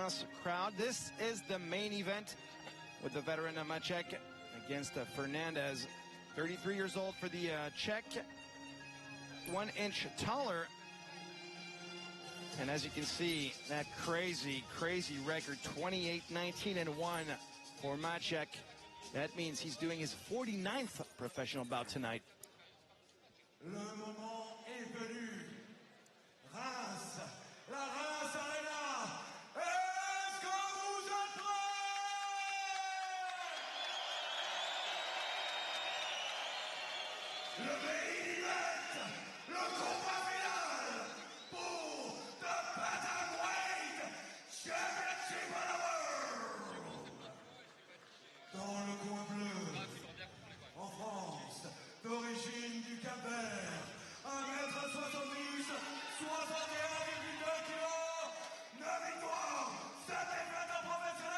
chaos crowd. This is the main event with the veteran Macek against Fernandes. 33 years old for the Czech, 1 inch taller. And as you can see, that crazy record, 28-19-1 for Macek. That means he's doing his 49th professional bout tonight. Le moment est venu. Reims, la Reims Arena. Est-ce que vous êtes prêts? Le main event, le combat final pour the Bantamweight Championship of the World. Dans le coin bleu, en France, d'origine du Cap-Vert, 1m70, 61,2 kg, 9 victoires, 7 défaites en professionnel,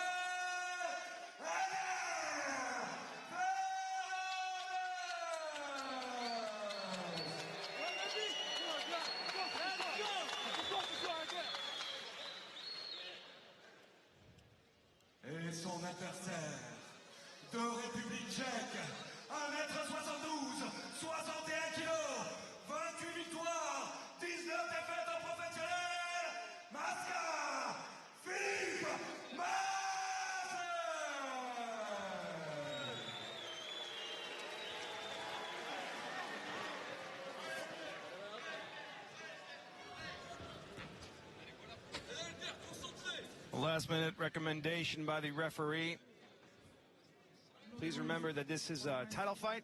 et son adversaire de République tchèque, 1m72, 61 kg, 28 victoires, 19 défaites en professionnel, Macek, Filip, Macek. Last minute recommendation by the referee. Please remember that this is a title fight.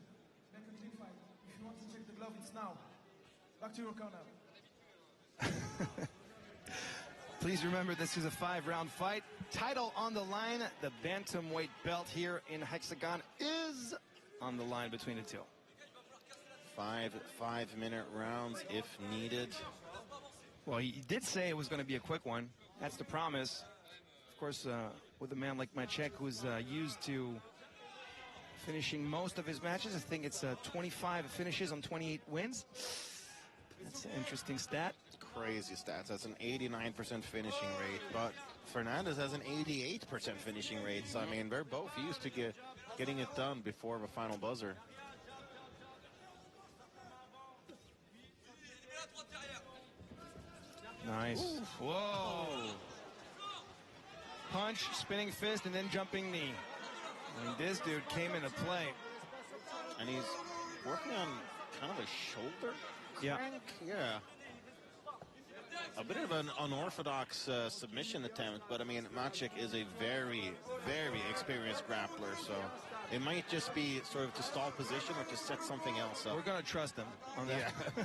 If you want to check the glove, it's now. Back to your corner. Please remember this is a 5-round fight. Title on the line. The bantamweight belt here in Hexagone is on the line between the two. 5-minute rounds if needed. Well, he did say it was going to be a quick one. That's the promise. Of course, with a man like Macek, who's used to finishing most of his matches. I think it's 25 finishes on 28 wins. That's an interesting stat. Crazy stats. That's an 89% finishing rate, but Fernandes has an 88% finishing rate. So, I mean, they're both used to getting it done before the final buzzer. Nice. Ooh. Whoa. Punch, spinning fist, and then jumping knee. I mean, this dude came into play. And he's working on kind of a shoulder crank. Yeah. A bit of an unorthodox submission attempt, but I mean, Macek is a very, very experienced grappler, so it might just be sort of to stall position or to set something else up. We're going to trust him on that. Yeah.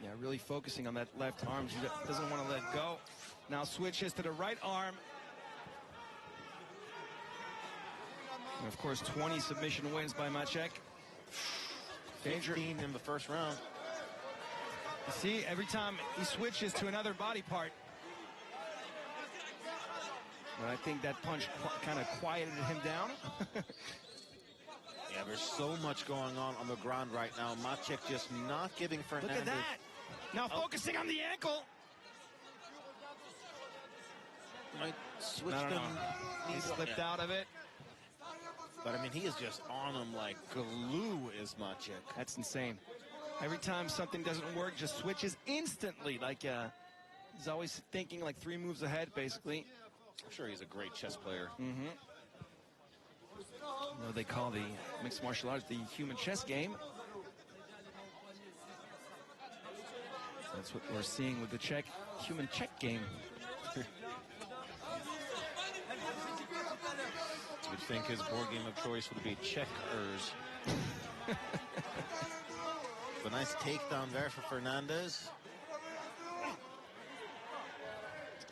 Yeah, really focusing on that left arm. He doesn't want to let go. Now switches to the right arm. And of course, 20 submission wins by Macek. Danger 15 in the first round. You see, every time he switches to another body part. But I think that punch kind of quieted him down. Yeah, there's so much going on the ground right now. Macek just not giving Fernandes. Look at that. Now focusing on the ankle. Might switch them. He slipped out of it. But I mean, he is just on him like glue, is Macek. That's insane. Every time something doesn't work, just switches instantly. Like he's always thinking like 3 moves ahead, basically. I'm sure he's a great chess player. Mm-hmm. You know, they call the mixed martial arts the human chess game. That's what we're seeing with the Czech human check game. You'd think his board game of choice would be checkers. A nice takedown there for Fernandes.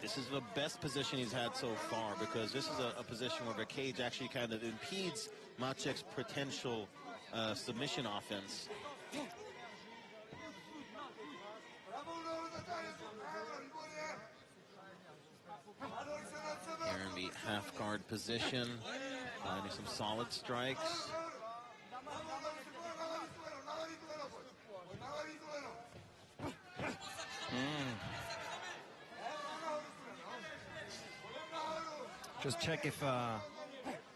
This is the best position he's had so far, because this is a position where the cage actually kind of impedes Macek's potential submission offense. Here in the half guard position, finding some solid strikes. Just check if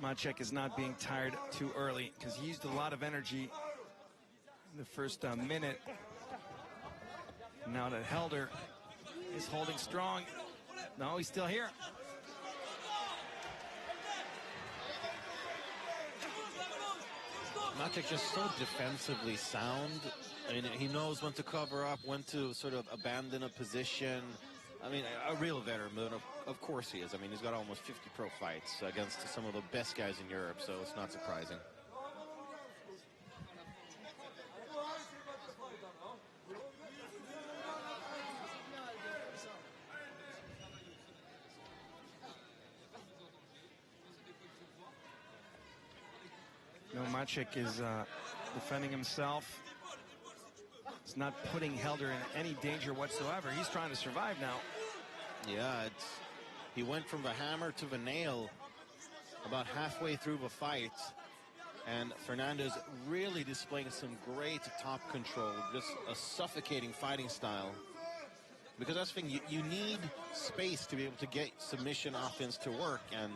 Macek is not being tired too early, because he used a lot of energy in the first minute. Now that Helder is holding strong. No, he's still here. Macek just so defensively sound. I mean, he knows when to cover up, when to sort of abandon a position. I mean, a real veteran, of course he is. I mean, he's got almost 50 pro fights against some of the best guys in Europe, so it's not surprising. No, Macek is defending himself. He's not putting Helder in any danger whatsoever. He's trying to survive now. Yeah, he went from the hammer to the nail about halfway through the fight. And Fernandes really displaying some great top control, just a suffocating fighting style. Because that's the thing, you need space to be able to get submission offense to work, and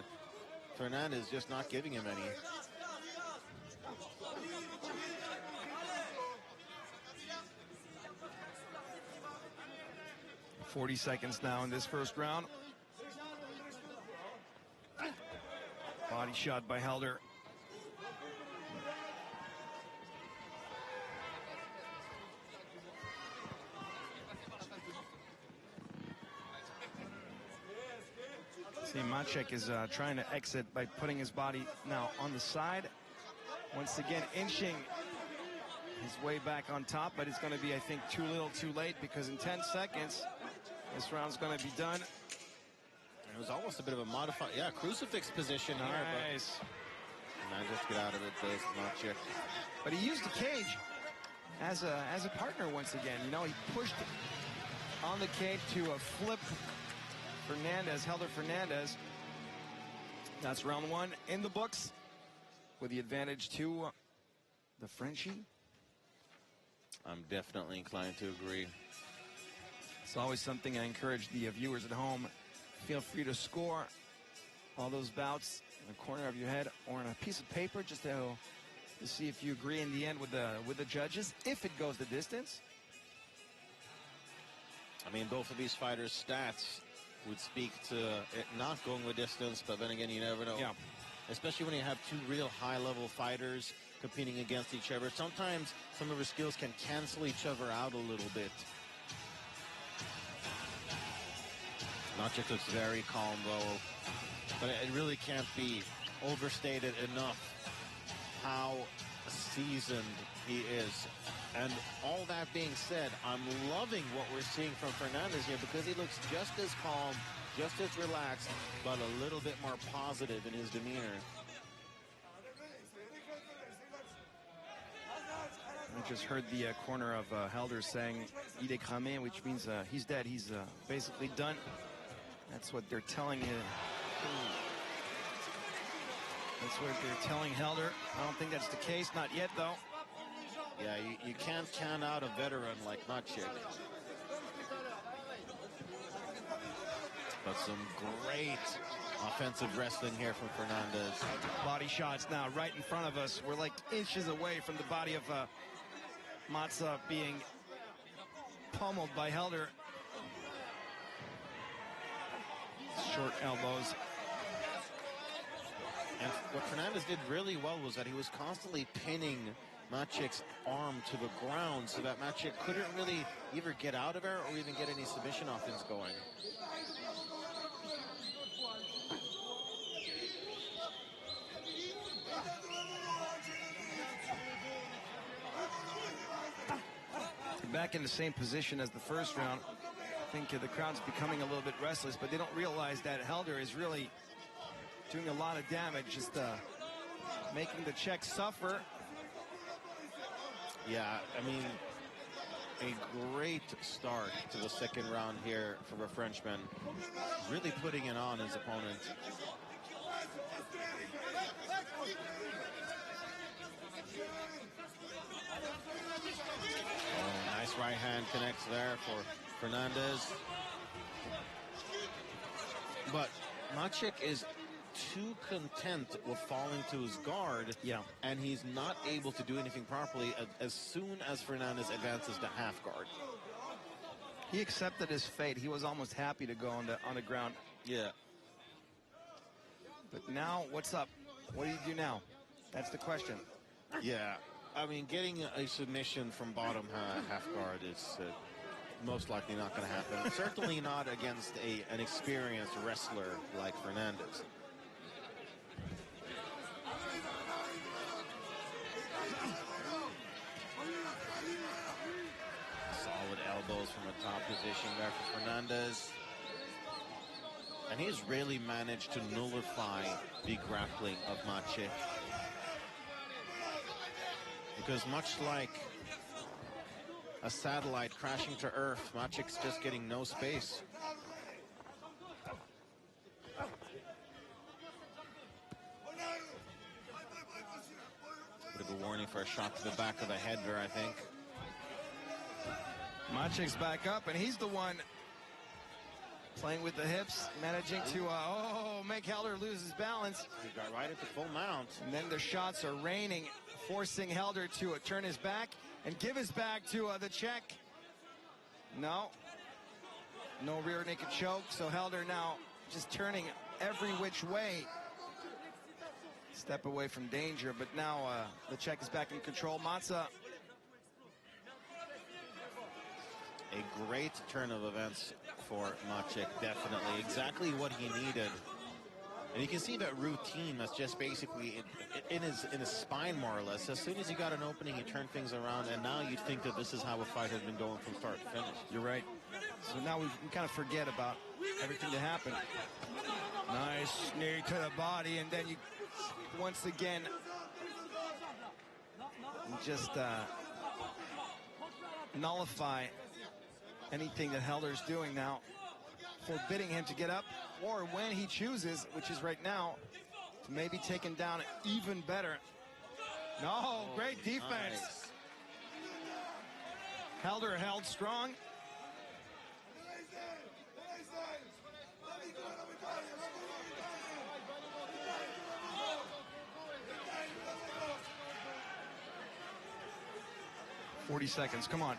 Fernandes just not giving him any. 40 seconds now in this first round. Body shot by Helder. See, Macek is trying to exit by putting his body now on the side. Once again, inching his way back on top, but it's going to be, I think, too little too late, because in 10 seconds, this round's going to be done. It was almost a bit of a modified, crucifix position here. Nice. But just get out of it, Macek. But he used the cage as a partner once again. You know, he pushed on the cage to flip Fernandes, Helder Fernandes. That's round one in the books, with the advantage to the Frenchie. I'm definitely inclined to agree. It's always something I encourage the viewers at home. Feel free to score all those bouts in the corner of your head or on a piece of paper, just to see if you agree in the end with the judges, if it goes the distance. I mean, both of these fighters' stats would speak to it not going the distance, but then again, you never know. Yeah. Especially when you have two real high-level fighters competing against each other. Sometimes some of their skills can cancel each other out a little bit. Macek looks very calm, though. But it really can't be overstated enough how seasoned he is. And all that being said, I'm loving what we're seeing from Fernandes here, because he looks just as calm, just as relaxed, but a little bit more positive in his demeanor. I just heard the corner of Helder saying "Il est cramé," which means he's dead. He's basically done. That's what they're telling you. That's what they're telling Helder. I don't think that's the case. Not yet, though. Yeah, you can't count out a veteran like Macek. But some great offensive wrestling here from Fernandes. Body shots now right in front of us. We're like inches away from the body of Matza being pummeled by Helder. Short elbows. And what Fernandes did really well was that he was constantly pinning Macek's arm to the ground, so that Macek couldn't really either get out of there or even get any submission offense going. Back in the same position as the first round. I think the crowd's becoming a little bit restless, but they don't realize that Helder is really doing a lot of damage, just making the Czech suffer. Yeah, I mean, a great start to the second round here for the Frenchman. Really putting it on his opponent. Oh, nice right hand connects there for Fernandes. But Macek is too content with falling to his guard. Yeah. And he's not able to do anything properly as soon as Fernandes advances to half guard. He accepted his fate. He was almost happy to go on the ground. Yeah. But now, what's up? What do you do now? That's the question. Yeah. I mean, getting a submission from bottom half guard is most likely not going to happen. Certainly not against an experienced wrestler like Fernandes. Solid elbows from a top position there for Fernandes. And he's really managed to nullify the grappling of Macek. Because much like a satellite crashing to Earth, Macek's just getting no space. Bit of a warning for a shot to the back of the head there, I think. Macek's back up, and he's the one playing with the hips, managing to make Helder lose his balance. He got right at the full mount. And then the shots are raining, forcing Helder to turn his back and give his back to the Czech. No rear naked choke, so Helder now just turning every which way. Step away from danger, but now the Czech is back in control. Matza. A great turn of events for Macek, definitely. Exactly what he needed. And you can see that routine that's just basically in his spine, more or less. As soon as he got an opening, he turned things around, and now you'd think that this is how a fight has been going from start to finish. You're right. So now we kind of forget about everything that happened. Nice knee to the body, and then you once again just nullify anything that Helder's doing now, forbidding him to get up, or when he chooses, which is right now, to maybe take him down even better. No, great defense. Nice. Helder held strong. "40 seconds, come on."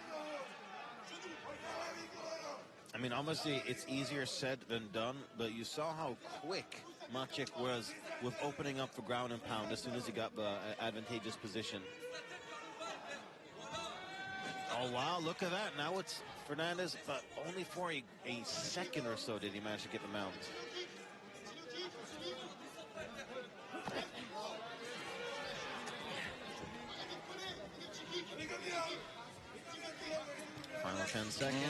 I mean, obviously, it's easier said than done, but you saw how quick Macek was with opening up for ground and pound as soon as he got the advantageous position. Oh, wow, look at that. Now it's Fernandes, but only for a second or so did he manage to get the mount. Final 10 seconds.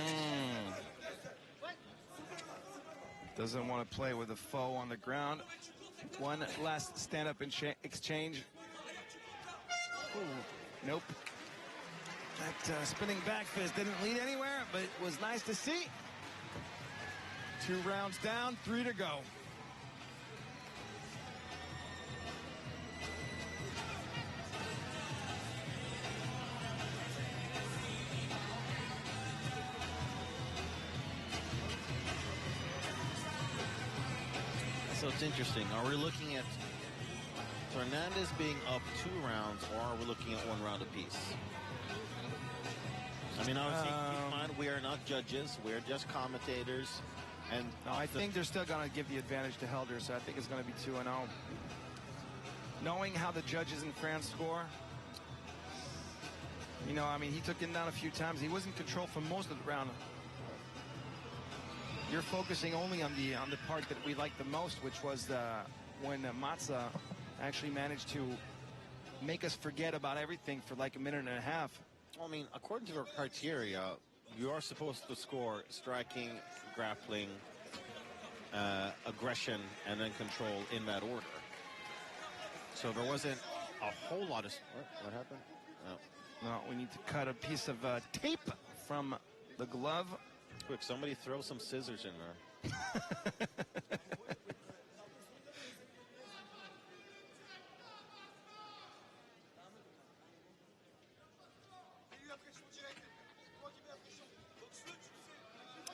Doesn't want to play with a foe on the ground. One last stand-up exchange. Ooh, nope. That spinning back fist didn't lead anywhere, but it was nice to see. 2 rounds down, 3 to go. So it's interesting. Are we looking at Fernandes being up 2 rounds, or are we looking at 1 round apiece? I mean, obviously, keep in mind, we are not judges. We're just commentators. And no, I think they're still going to give the advantage to Helder, so I think it's going to be 2-0. Knowing how the judges in France score, you know, I mean, he took him down a few times. He was in control for most of the round. You're focusing only on the part that we like the most, which was when Matza actually managed to make us forget about everything for like a minute and a half. Well, I mean, according to our criteria, you are supposed to score striking, grappling, aggression, and then control in that order. So there wasn't a whole lot of... What happened? No. No, we need to cut a piece of tape from the glove. Quick, somebody throw some scissors in there.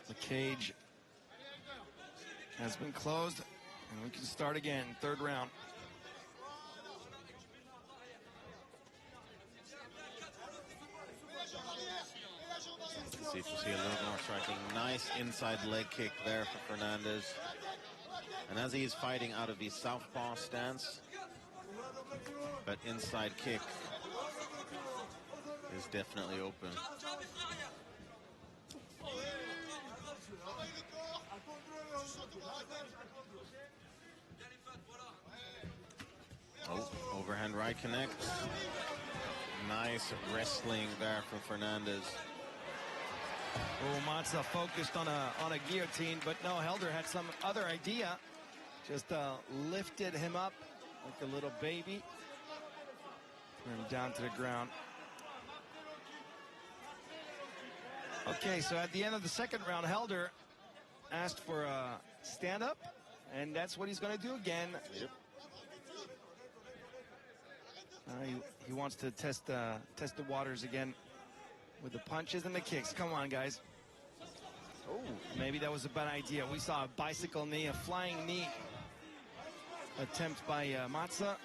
The cage has been closed. And we can start again, third round. Let's see if we'll see a little more striking. Nice inside leg kick there for Fernandes. And as he's fighting out of the southpaw stance, that inside kick is definitely open. Oh, overhand right connect. Nice wrestling there from Fernandes. Oh, Matza focused on a guillotine, but no, Helder had some other idea. Just lifted him up like a little baby. Threw him down to the ground. Okay, so at the end of the second round, Helder asked for a stand-up, and that's what he's going to do again. Yep. He wants to test the waters again with the punches and the kicks. Come on, guys. Oh, maybe that was a bad idea. We saw a bicycle knee, a flying knee attempt by Matza.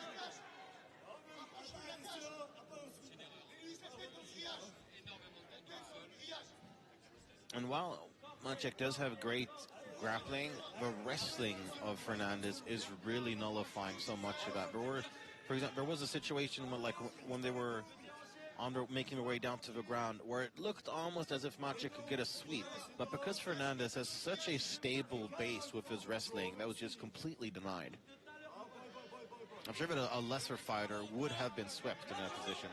And while Macek does have great grappling, the wrestling of Fernandes is really nullifying so much of that. For example, there was a situation where, like, when they were making their way down to the ground, where it looked almost as if Macek could get a sweep. But because Fernandes has such a stable base with his wrestling, that was just completely denied. I'm sure that a lesser fighter would have been swept in that position.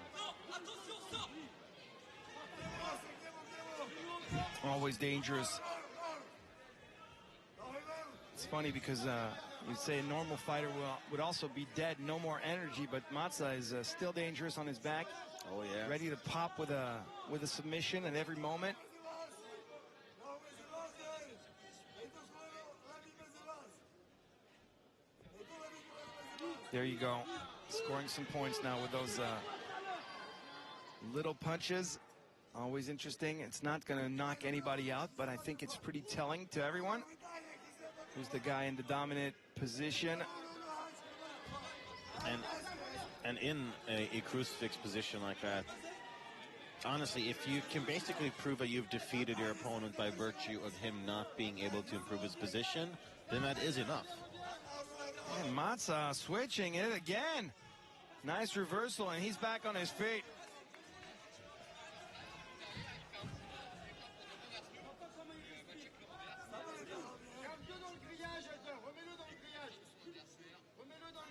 Always dangerous. It's funny because you'd say a normal fighter would also be dead, no more energy, but Matza is still dangerous on his back. Oh yeah. Ready to pop with a submission at every moment. There you go. Scoring some points now with those little punches. Always interesting. It's not going to knock anybody out, but I think it's pretty telling to everyone. Who's the guy in the dominant position? And in a crucifix position like that, honestly, if you can basically prove that you've defeated your opponent by virtue of him not being able to improve his position, then that is enough. And Matza switching it again. Nice reversal, and he's back on his feet.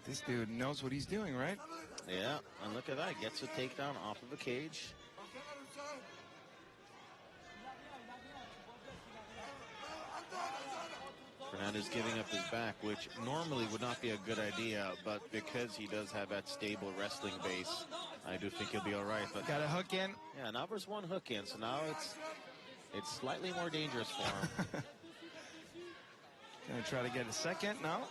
This dude knows what he's doing, right? Yeah, and look at that. Gets a takedown off of the cage. Fernandes giving up his back, which normally would not be a good idea, but because he does have that stable wrestling base, I do think he'll be all right. But got a hook in. Yeah, now there's one hook in, so now it's slightly more dangerous for him. Gonna try to get a second. No.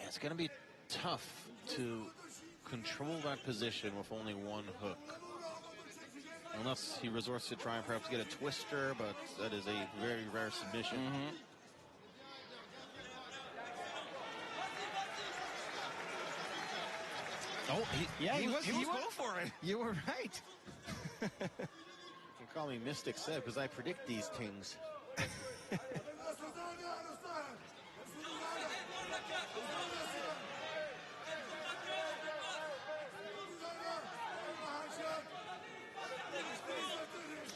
It's going to be tough to control that position with only one hook. Unless he resorts to try and perhaps get a twister, but that is a very rare submission. Oh, he was going for it. You were right. You can call me Mystic Seb because I predict these things.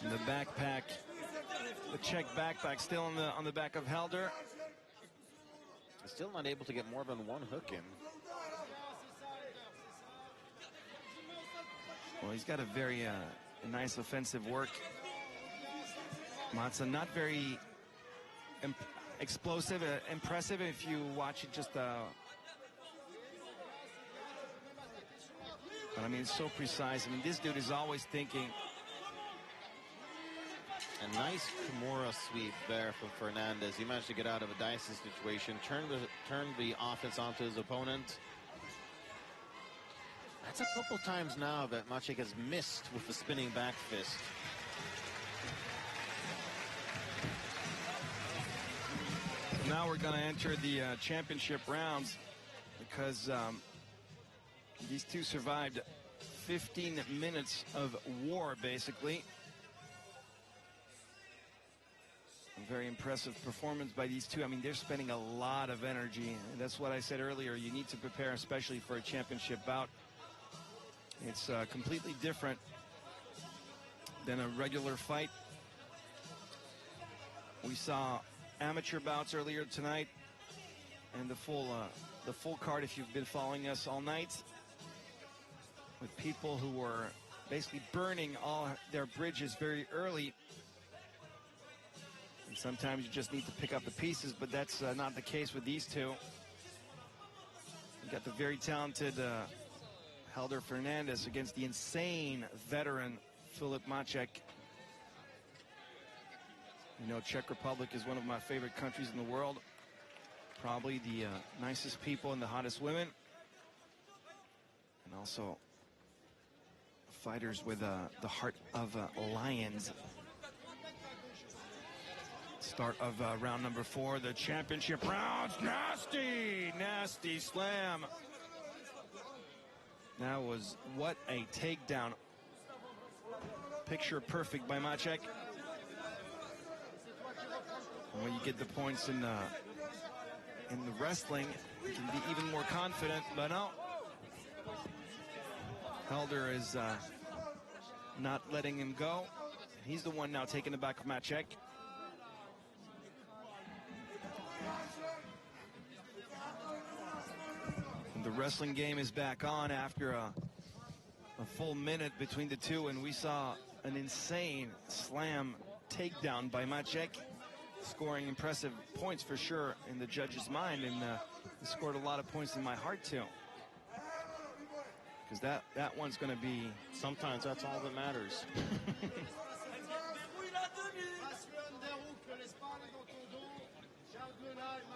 The backpack, the Czech backpack still on the back of Helder. Still not able to get more than one hook in. Well, he's got a very nice offensive work. Matza not very explosive, impressive if you watch it just. But I mean, it's so precise. I mean, this dude is always thinking. A nice Kimura sweep there from Fernandes. He managed to get out of a dicey situation, turn the offense onto his opponent. That's a couple times now that Macek has missed with the spinning back fist. Now we're going to enter the championship rounds because these two survived 15 minutes of war, basically. A very impressive performance by these two. I mean, they're spending a lot of energy. And that's what I said earlier. You need to prepare, especially for a championship bout. It's completely different than a regular fight. We saw amateur bouts earlier tonight, and the full card, if you've been following us all night, with people who were basically burning all their bridges very early. And sometimes you just need to pick up the pieces, but that's not the case with these two. You got the very talented Helder Fernandes against the insane veteran Filip Macek. You know, Czech Republic is one of my favorite countries in the world. Probably the nicest people and the hottest women. And also fighters with the heart of lions. Start of round number 4, the championship rounds. Nasty slam. That was, what a takedown. Picture perfect by Macek. When you get the points in the wrestling, you can be even more confident, but no. Helder is not letting him go. He's the one now taking the back of Macek. And the wrestling game is back on after a full minute between the two, and we saw an insane slam takedown by Macek, scoring impressive points for sure in the judge's mind, and he scored a lot of points in my heart too. Because that one's going to be... Sometimes that's all that matters.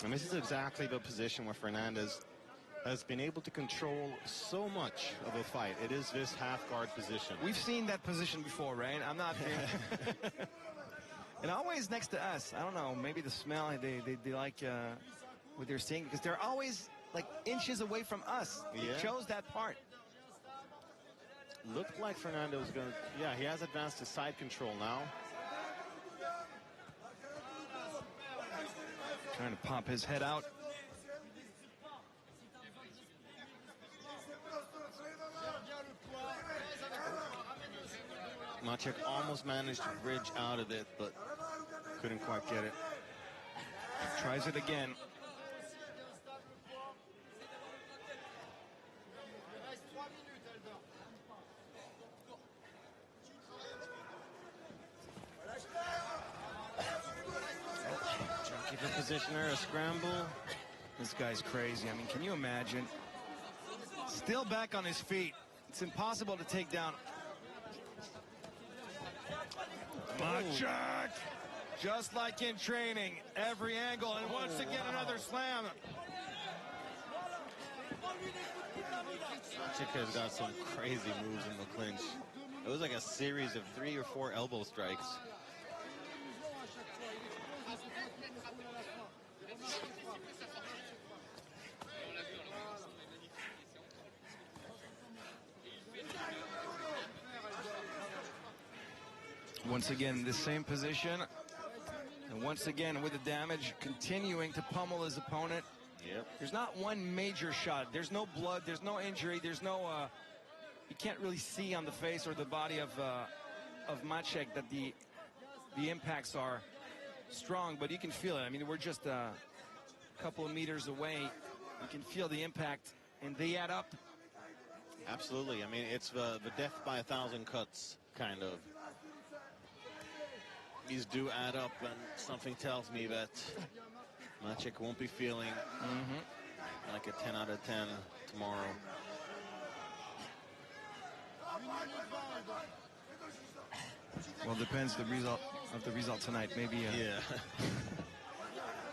And this is exactly the position where Fernandes has been able to control so much of a fight. It is this half-guard position. We've seen that position before, right? I'm not... And always next to us. I don't know, maybe the smell, they like what they're seeing, because they're always like inches away from us. Yeah. He chose that part. Looked like Fernandes was going to... Yeah, he has advanced to side control now. Trying to pop his head out. Macek almost managed to bridge out of it, but couldn't quite get it. Tries it again. Junkie for positioner, a scramble. This guy's crazy. I mean, can you imagine? Still back on his feet. It's impossible to take down. Macek! Just like in training, every angle, and once again another slam. Macek has got some crazy moves in the clinch. It was like a series of 3 or 4 elbow strikes. Once again, the same position. And once again, with the damage, continuing to pummel his opponent. Yep. There's not one major shot. There's no blood. There's no injury. There's no... you can't really see on the face or the body of Macek that the impacts are strong, but you can feel it. I mean, we're just a couple of meters away. You can feel the impact, and they add up. Absolutely. I mean, it's the death by 1,000 cuts, kind of. These do add up, and something tells me that Macek won't be feeling like a 10 out of 10 tomorrow. Well, depends the result tonight. Maybe. Yeah.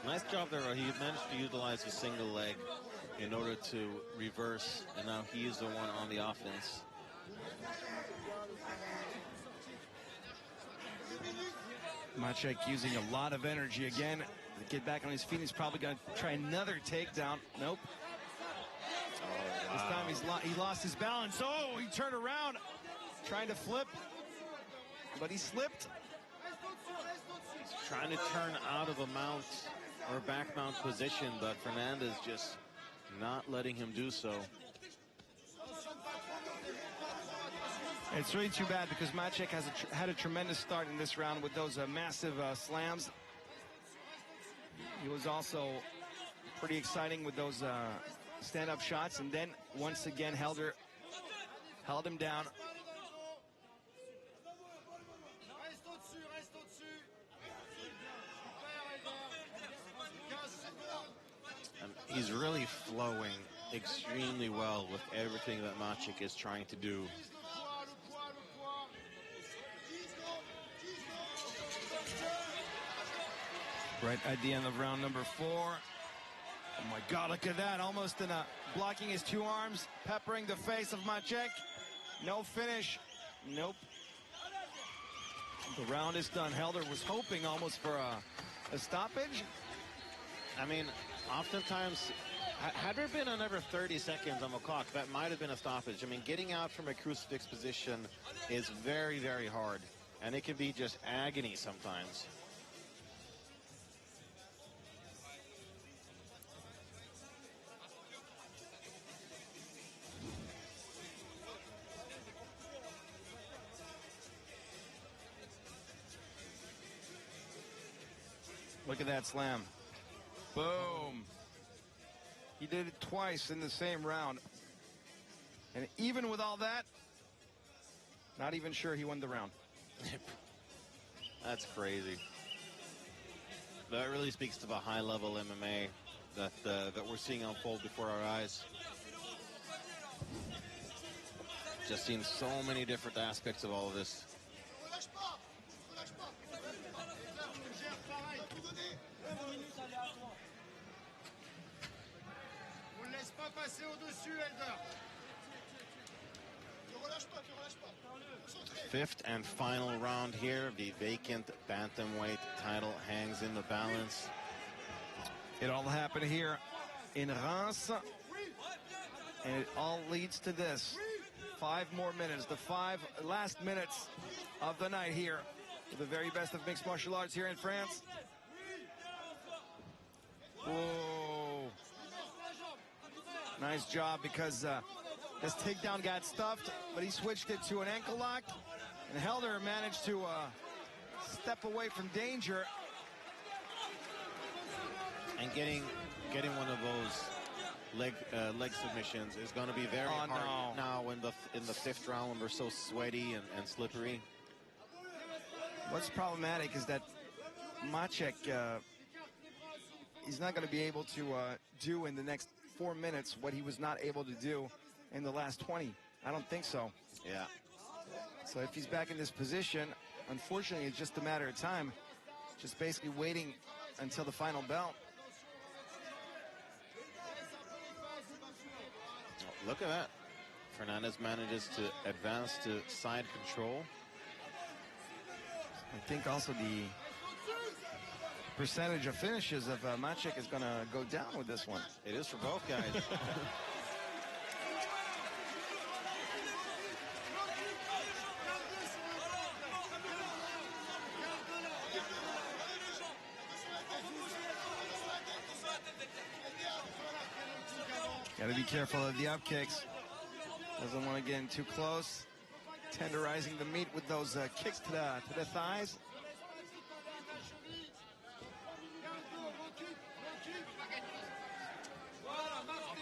Nice job there. He managed to utilize his single leg in order to reverse, and now he is the one on the offense. Macek using a lot of energy again. Get back on his feet. He's probably going to try another takedown. Nope. Oh, wow. This time he lost his balance. Oh, he turned around, trying to flip, but he slipped. He's trying to turn out of a mount or back mount position, but Fernandes just not letting him do so. It's really too bad because Macek has had a tremendous start in this round with those massive slams. He was also pretty exciting with those stand-up shots, and then once again held him down. He's really flowing extremely well with everything that Macek is trying to do. Right at the end of round number 4. Oh my God, look at that. Almost blocking his 2 arms, peppering the face of Macek. No finish. Nope. The round is done. Helder was hoping almost for a stoppage. I mean, oftentimes, had there been another 30 seconds on the clock, that might have been a stoppage. I mean, getting out from a crucifix position is very, very hard. And it can be just agony sometimes. Look at that slam. Boom. He did it twice in the same round. And even with all that, not even sure he won the round. That's crazy. That really speaks to the high-level MMA that we're seeing unfold before our eyes. Just seeing so many different aspects of all of this. Fifth and final round here. The vacant bantamweight title hangs in the balance. It all happened here in Reims, and it all leads to this. 5 more minutes, the 5 last minutes of the night here with the very best of mixed martial arts here in France. Whoa. Nice job, because this takedown got stuffed, but he switched it to an ankle lock, and Helder managed to step away from danger. And getting one of those leg submissions is going to be very hard now in the 5th round when we're so sweaty and slippery. What's problematic is that Macek, he's not going to be able to do in the next 4 minutes what he was not able to do in the last 20. I don't think so. Yeah. So if he's back in this position, unfortunately, it's just a matter of time. Just basically waiting until the final bell. Oh, look at that. Fernandes manages to advance to side control. I think also the percentage of finishes of Macek is going to go down with this one. It is for both guys. Got to be careful of the up kicks. Doesn't want to get in too close. Tenderizing the meat with those kicks to the thighs.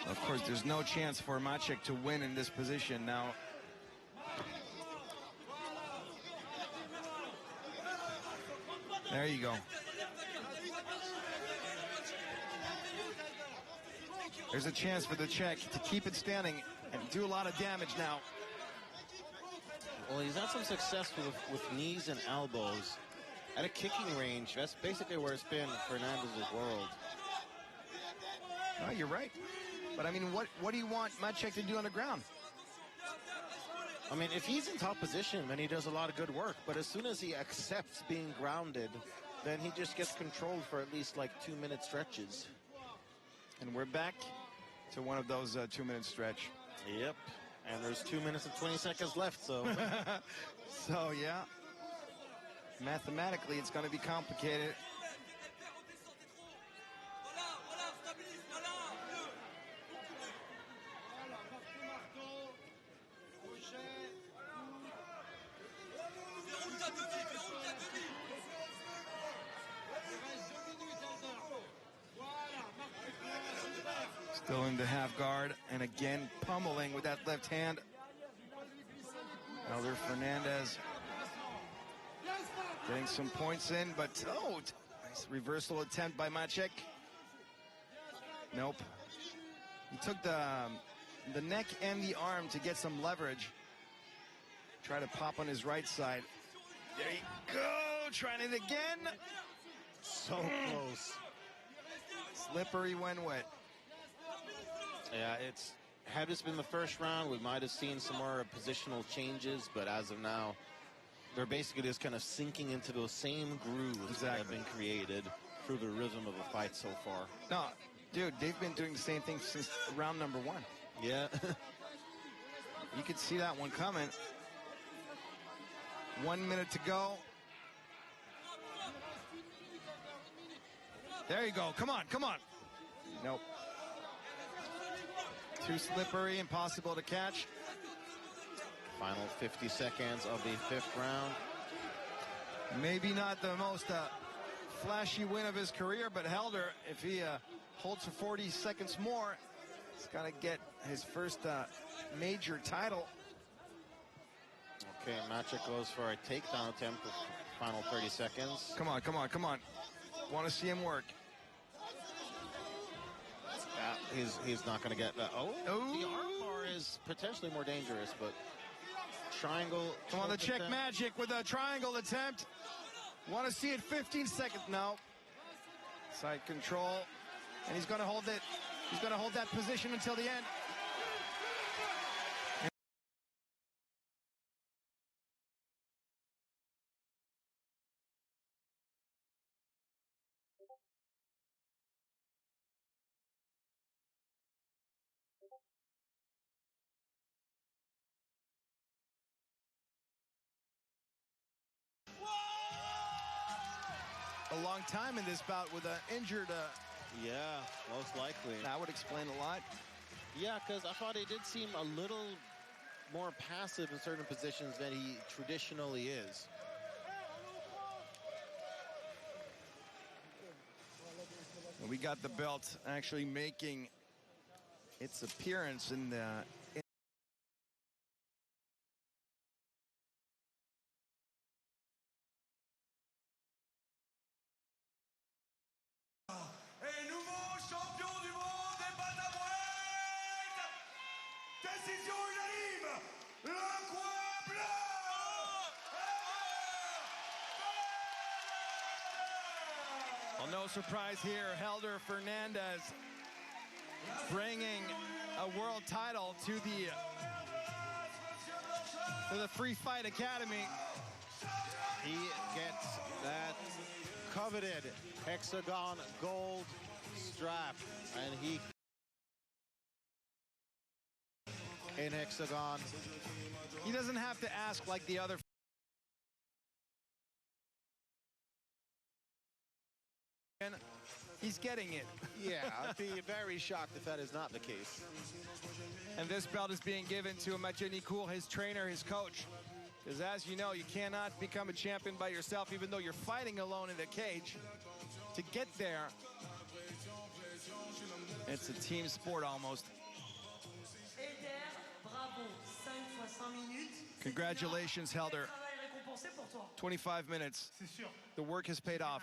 Of course, there's no chance for Macek to win in this position now. There you go. There's a chance for the Czech to keep it standing and do a lot of damage now. Well, he's had some success with knees and elbows. At a kicking range, that's basically where it's been Fernandes' world. Oh, you're right. But, I mean, what do you want Macek to do on the ground? I mean, if he's in top position, then he does a lot of good work. But as soon as he accepts being grounded, then he just gets controlled for at least like 2-minute stretches. And we're back to one of those 2-minute stretch. Yep. And there's 2 minutes and 20 seconds left, so. So, yeah. Mathematically, it's going to be complicated. Still in the half guard, and again pummeling with that left hand. Elder Fernandes getting some points in, but nice reversal attempt by Macek. Nope. He took the neck and the arm to get some leverage. Try to pop on his right side. There you go, trying it again. So close. Slippery when wet. Yeah, had this been the first round, we might have seen some more positional changes, but as of now, they're basically just kind of sinking into those same grooves that have been created through the rhythm of the fight so far. No, dude, they've been doing the same thing since round number 1. Yeah. You could see that one coming. 1 minute to go. There you go. Come on, come on. Nope. Too slippery, impossible to catch. Final 50 seconds of the 5th round. Maybe not the most flashy win of his career, but Helder, if he holds for 40 seconds more, he's got to get his first major title. Okay, Macek goes for a takedown attempt with final 30 seconds. Come on, come on, come on. Want to see him work. He's not going to get that. Oh, the armbar is potentially more dangerous, but triangle. Come on, the check Macek with a triangle attempt. Want to see it 15 seconds. No. Side control. And he's going to hold it. He's going to hold that position until the end. A long time in this bout with an injured. Yeah, most likely. That would explain a lot. Yeah, because I thought he did seem a little more passive in certain positions than he traditionally is. We got the belt actually making its appearance in the. Et nouveau champion du monde des bantamweight. Décision unanime. Le coin blanc. Well, no surprise here. Helder Fernandes bringing a world title to the Free Fight Academy. He gets that coveted Hexagone gold strap, and he in Hexagone. He doesn't have to ask like the other. He's getting it. Yeah, I'd be very shocked if that is not the case. And this belt is being given to Macek, his trainer, his coach. Because as you know, you cannot become a champion by yourself, even though you're fighting alone in the cage. To get there, it's a team sport almost. Congratulations, Helder. 25 minutes. The work has paid off.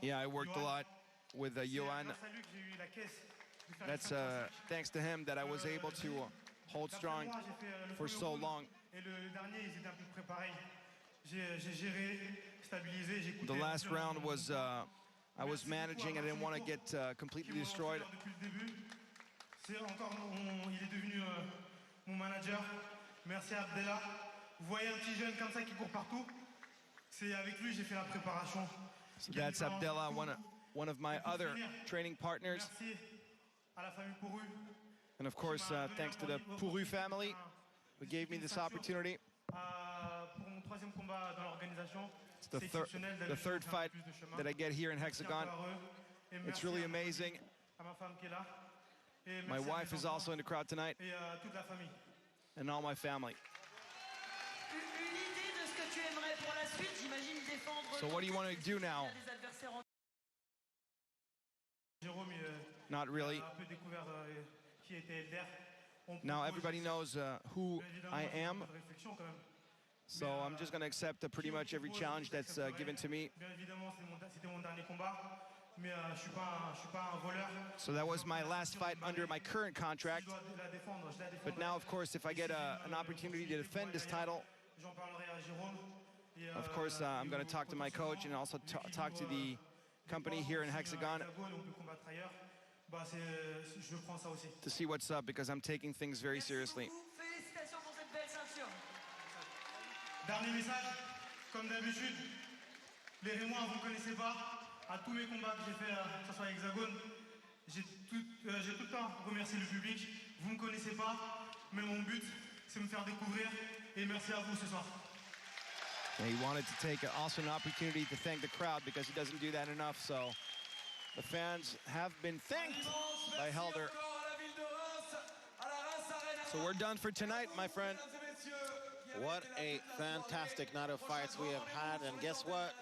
Yeah, I worked a lot with Johan. That's thanks to him that I was able to hold strong for so long. The last round was I was managing. I didn't want to get completely destroyed. Il est devenu mon manager. Merci Abdella. Vous voyez un petit jeune comme ça qui court partout. C'est avec lui j'ai fait la préparation. So that's Abdallah, one of my other training partners. Merci à la famille Pourru. And of course, thanks to the Pourru family who gave me this opportunity. Pour mon troisième combat dans l'organisation. It's the third fight that I get here in Hexagone. It's really amazing. My wife is also in the crowd tonight. And all my family. So what do you want to do now? Not really. Now everybody knows who I am. So I'm just going to accept pretty much every challenge that's given to me. So that was my last fight under my current contract. But now, of course, if I get an opportunity to defend this title, of course, I'm going to talk to my coach and also talk to the company here in Hexagone to see what's up, because I'm taking things very seriously. Dernier message, comme d'habitude, les Rémois, vous ne connaissez pas. À tous mes combats que j'ai fait, que ce soit à Hexagone, j'ai tout le temps remercié le public. Vous ne me connaissez pas, mais mon but, c'est de me faire découvrir. Et merci à vous ce soir. And he wanted to take also an opportunity to thank the crowd, because he doesn't do that enough. So the fans have been thanked by Helder. So we're done for tonight, my friend. What a fantastic night of fights we have had, and guess what?